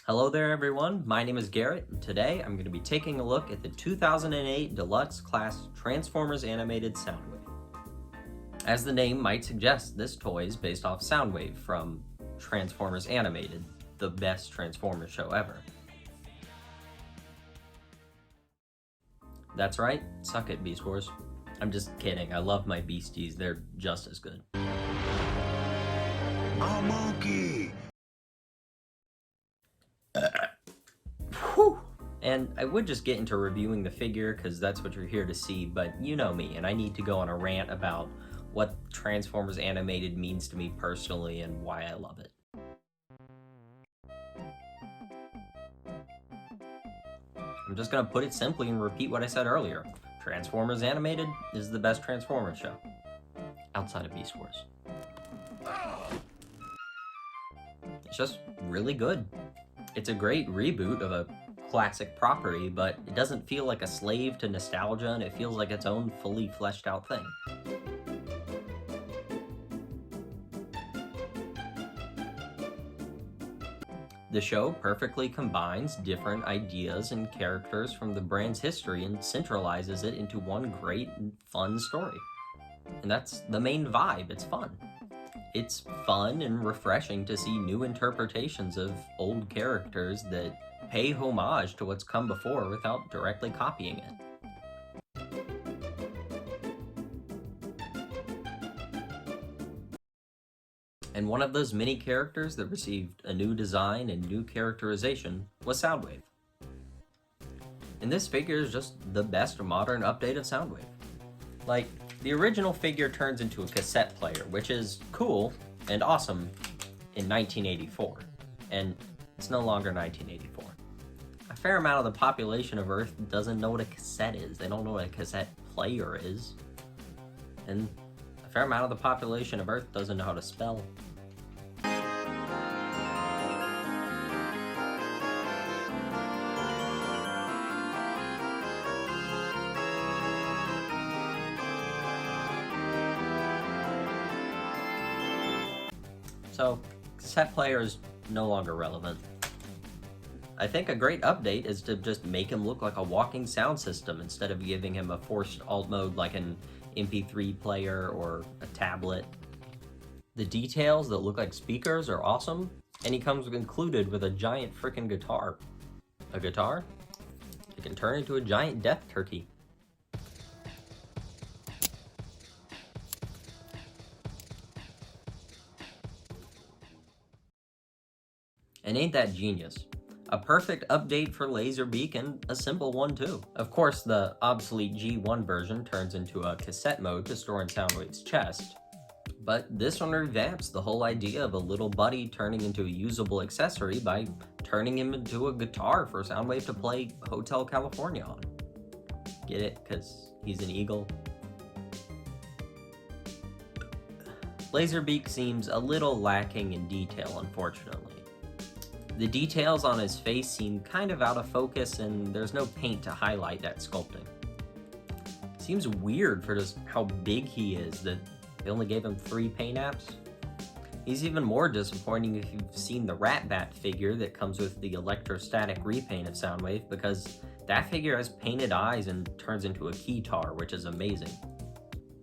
Hello there everyone, my name is Garrett, and today I'm going to be taking a look at the 2008 Deluxe Class Transformers Animated Soundwave. As the name might suggest, this toy is based off Soundwave from Transformers Animated, the best Transformers show ever. That's right, suck it, Beast Wars. I'm just kidding, I love my beasties, they're just as good. A monkey! Whew. And I would just get into reviewing the figure because that's what you're here to see, but you know me, and I need to go on a rant about what Transformers Animated means to me personally and why I love it. I'm just gonna put it simply and repeat what I said earlier. Transformers Animated is the best Transformers show, outside of Beast Wars. It's just really good. It's a great reboot of a classic property, but it doesn't feel like a slave to nostalgia, and it feels like its own fully fleshed out thing. The show perfectly combines different ideas and characters from the brand's history and centralizes it into one great and fun story. And that's the main vibe, it's fun. It's fun and refreshing to see new interpretations of old characters that pay homage to what's come before without directly copying it. And one of those many characters that received a new design and new characterization was Soundwave. And this figure is just the best modern update of Soundwave. Like, the original figure turns into a cassette player, which is cool and awesome in 1984, and it's no longer 1984. A fair amount of the population of Earth doesn't know what a cassette is. They don't know what a cassette player is. And a fair amount of the population of Earth doesn't know how to spell. So, cassette player is no longer relevant. I think a great update is to just make him look like a walking sound system instead of giving him a forced alt mode like an MP3 player or a tablet. The details that look like speakers are awesome, and he comes included with a giant frickin' guitar. A guitar? It can turn into a giant death turkey. And ain't that genius? A perfect update for Laserbeak and a simple one too. Of course, the obsolete G1 version turns into a cassette mode to store in Soundwave's chest, but this one revamps the whole idea of a little buddy turning into a usable accessory by turning him into a guitar for Soundwave to play Hotel California on. Get it? Because he's an eagle? Laserbeak seems a little lacking in detail, unfortunately. The details on his face seem kind of out of focus, and there's no paint to highlight that sculpting. Seems weird for just how big he is that they only gave him 3 paint apps. He's even more disappointing if you've seen the Rat-Bat figure that comes with the electrostatic repaint of Soundwave, because that figure has painted eyes and turns into a keytar, which is amazing.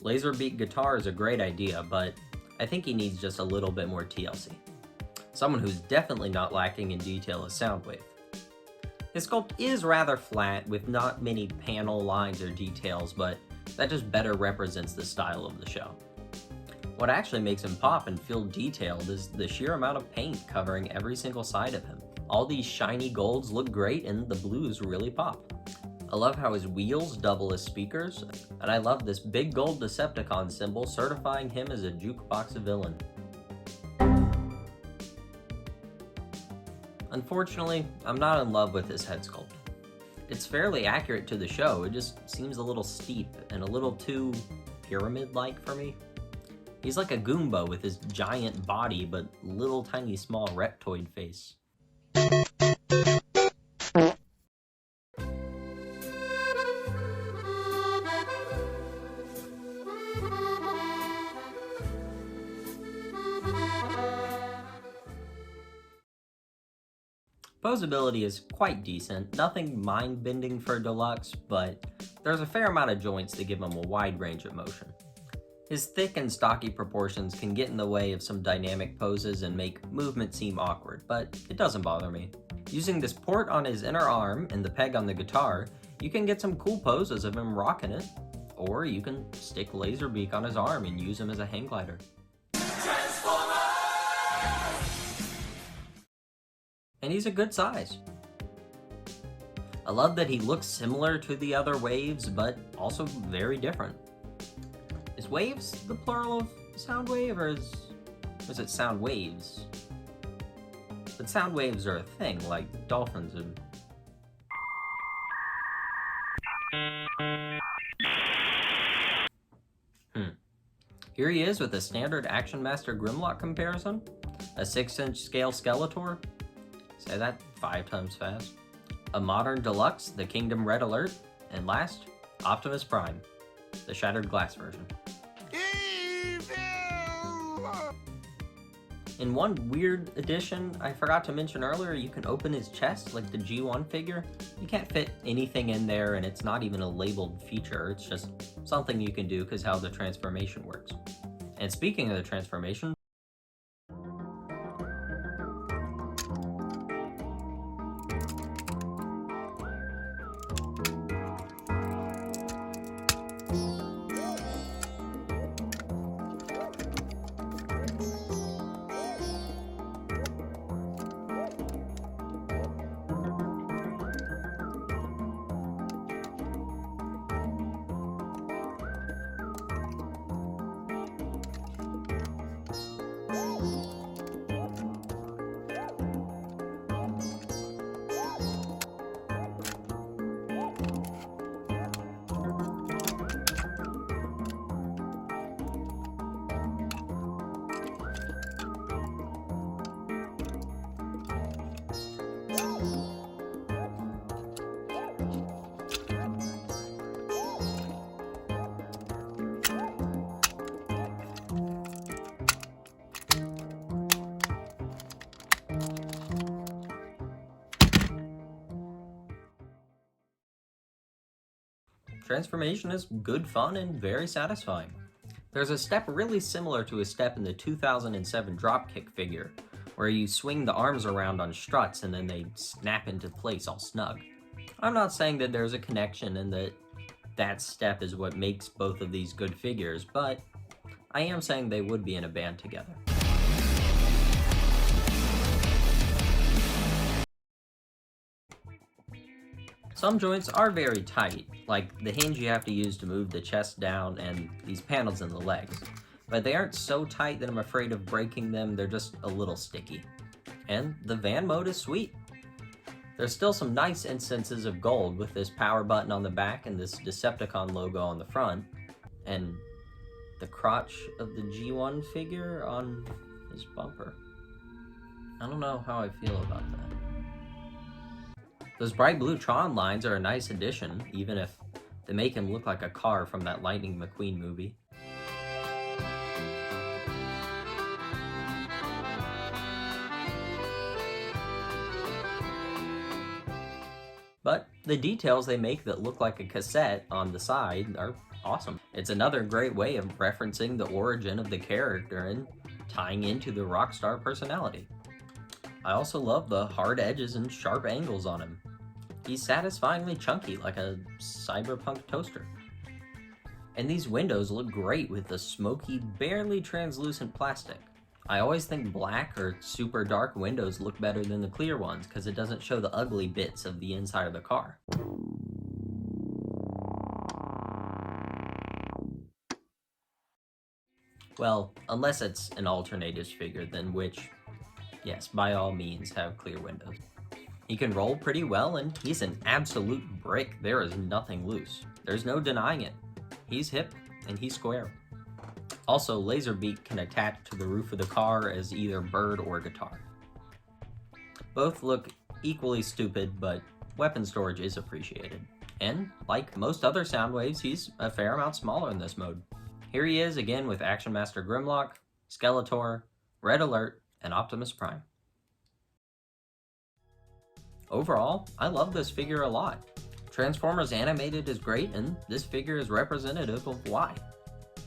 Laserbeak guitar is a great idea, but I think he needs just a little bit more TLC. Someone who's definitely not lacking in detail is Soundwave. His sculpt is rather flat, with not many panel lines or details, but that just better represents the style of the show. What actually makes him pop and feel detailed is the sheer amount of paint covering every single side of him. All these shiny golds look great, and the blues really pop. I love how his wheels double as speakers, and I love this big gold Decepticon symbol certifying him as a jukebox villain. Unfortunately, I'm not in love with his head sculpt. It's fairly accurate to the show, it just seems a little steep and a little too pyramid-like for me. He's like a Goomba with his giant body but little tiny small reptoid face. Poseability is quite decent, nothing mind-bending for Deluxe, but there's a fair amount of joints that give him a wide range of motion. His thick and stocky proportions can get in the way of some dynamic poses and make movement seem awkward, but it doesn't bother me. Using this port on his inner arm and the peg on the guitar, you can get some cool poses of him rocking it, or you can stick Laserbeak on his arm and use him as a hang glider. And he's a good size. I love that he looks similar to the other waves, but also very different. Is waves the plural of Soundwave, or is it sound waves? But sound waves are a thing, like dolphins and... Here he is with a standard Action Master Grimlock comparison, a 6-inch scale Skeletor, say that 5 times fast, a modern Deluxe, the Kingdom Red Alert, and last, Optimus Prime, the Shattered Glass version. In one weird addition I forgot to mention earlier, you can open his chest like the G1 figure. You can't fit anything in there, and it's not even a labeled feature, it's just something you can do because how the transformation works. And speaking of the transformation, transformation is good fun and very satisfying. There's a step really similar to a step in the 2007 Dropkick figure, where you swing the arms around on struts and then they snap into place all snug. I'm not saying that there's a connection and that step is what makes both of these good figures, but I am saying they would be in a band together. Some joints are very tight, like the hinge you have to use to move the chest down and these panels in the legs. But they aren't so tight that I'm afraid of breaking them, they're just a little sticky. And the van mode is sweet. There's still some nice instances of gold with this power button on the back and this Decepticon logo on the front, and the crotch of the G1 figure on his bumper. I don't know how I feel about that. Those bright blue Tron lines are a nice addition, even if they make him look like a car from that Lightning McQueen movie. But the details they make that look like a cassette on the side are awesome. It's another great way of referencing the origin of the character and tying into the rockstar personality. I also love the hard edges and sharp angles on him. He's satisfyingly chunky, like a cyberpunk toaster. And these windows look great with the smoky, barely translucent plastic. I always think black or super dark windows look better than the clear ones because it doesn't show the ugly bits of the inside of the car. Well, unless it's an Alternators figure, then which, yes, by all means, have clear windows. He can roll pretty well, and he's an absolute brick. There is nothing loose. There's no denying it. He's hip, and he's square. Also, Laserbeak can attach to the roof of the car as either bird or guitar. Both look equally stupid, but weapon storage is appreciated. And, like most other Soundwaves, he's a fair amount smaller in this mode. Here he is again with Action Master Grimlock, Skeletor, Red Alert, and Optimus Prime. Overall, I love this figure a lot. Transformers Animated is great, and this figure is representative of why.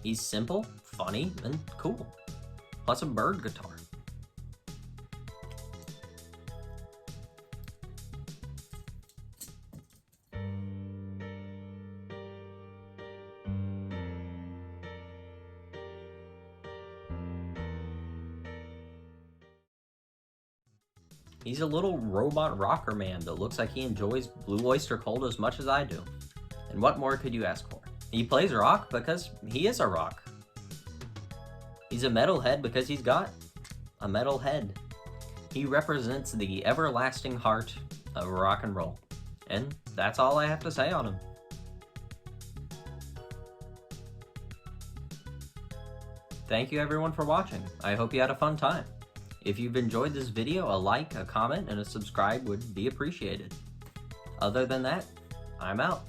He's simple, funny, and cool. Plus a bird guitar. He's a little robot rocker man that looks like he enjoys Blue Oyster Cult as much as I do. And what more could you ask for? He plays rock because he is a rock. He's a metalhead because he's got a metal head. He represents the everlasting heart of rock and roll. And that's all I have to say on him. Thank you everyone for watching. I hope you had a fun time. If you've enjoyed this video, a like, a comment, and a subscribe would be appreciated. Other than that, I'm out.